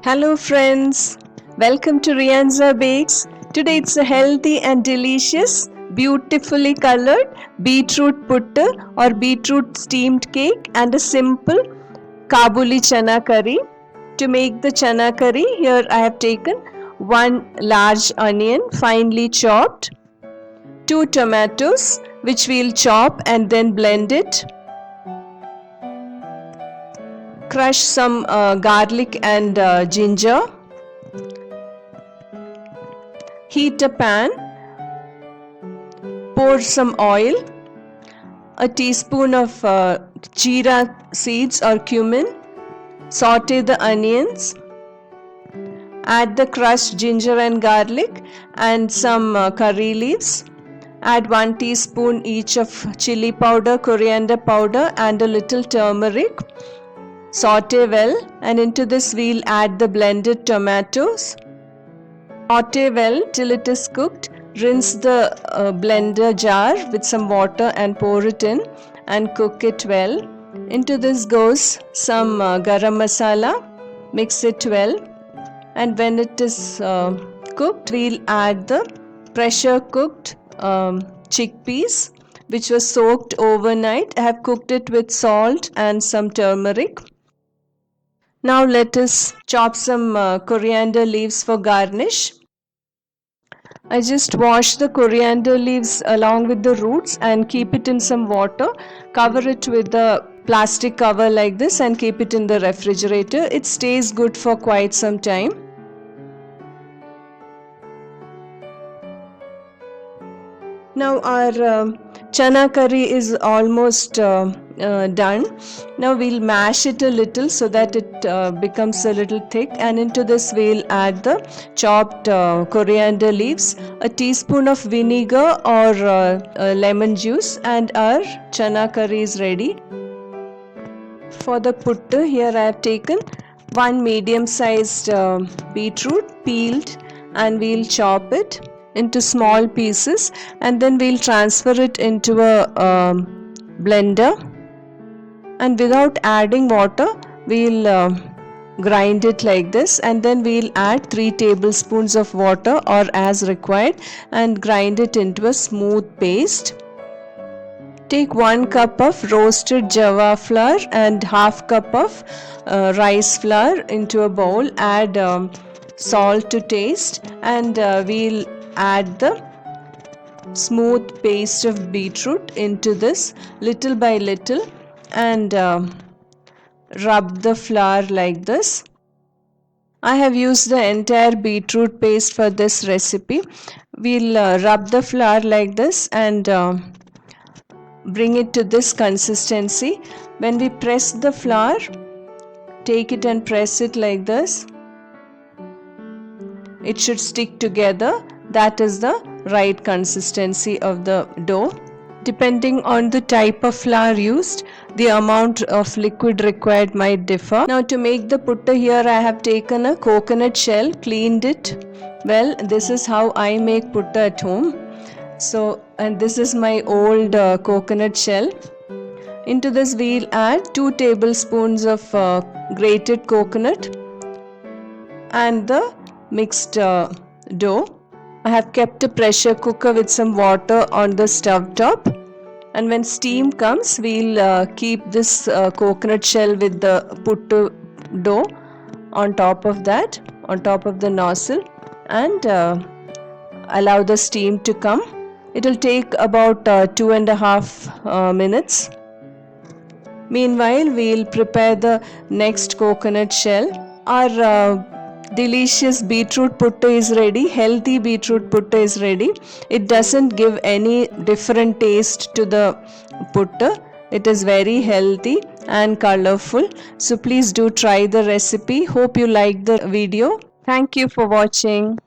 Hello friends, welcome to Rianza Bakes. Today it's a healthy and delicious, beautifully colored beetroot puttu or beetroot steamed cake and a simple Kabuli chana curry. To make the chana curry, here I have taken 1 large onion finely chopped, 2 tomatoes which we'll chop and then blend it. Crush some garlic and ginger. Heat a pan. Pour some oil. A teaspoon of jeera seeds or cumin. Saute the onions. Add the crushed ginger and garlic and some curry leaves. Add 1 teaspoon each of chili powder, coriander powder and a little turmeric. Saute well, and into this we'll add the blended tomatoes. Saute well till it is cooked. Rinse the blender jar with some water and pour it in and cook it well. Into this goes some garam masala. Mix it well, and when it is cooked, we'll add the pressure cooked chickpeas which was soaked overnight. I have cooked it with salt and some turmeric. Now let us chop some coriander leaves for garnish. I just wash the coriander leaves along with the roots and keep it in some water. Cover it with a plastic cover like this and keep it in the refrigerator. It stays good for quite some time. Now our chana curry is almost done. Now we'll mash it a little so that it becomes a little thick, and into this we'll add the chopped coriander leaves, a teaspoon of vinegar or lemon juice, and our chana curry is ready. For the puttu, here I have taken 1 medium sized beetroot peeled, and we'll chop it into small pieces and then we'll transfer it into a blender, and without adding water we'll grind it like this, and then we'll add 3 tablespoons of water or as required and grind it into a smooth paste. Take 1 cup of roasted jowar flour and half cup of rice flour into a bowl. Add salt to taste, and we'll add the smooth paste of beetroot into this little by little and rub the flour like this. I have used the entire beetroot paste for this recipe. We'll rub the flour like this and bring it to this consistency. When we press the flour, take it and press it like this. It should stick together. That is the right consistency of the dough. Depending on the type of flour used, the amount of liquid required might differ. Now to make the puttu, here I have taken a coconut shell, cleaned it well. This is how I make puttu at home. So, and this is my old coconut shell. Into this we'll add 2 tablespoons of grated coconut and the mixed dough. I have kept a pressure cooker with some water on the stove top, and when steam comes we'll keep this coconut shell with the puttu dough on top of that, on top of the nozzle, and allow the steam to come. It will take about 2.5 minutes. Meanwhile, we'll prepare the next coconut shell. Our delicious beetroot puttu is ready. Healthy beetroot puttu is ready. It doesn't give any different taste to the puttu. It is very healthy and colorful. So please do try the recipe. Hope you like the video. Thank you for watching.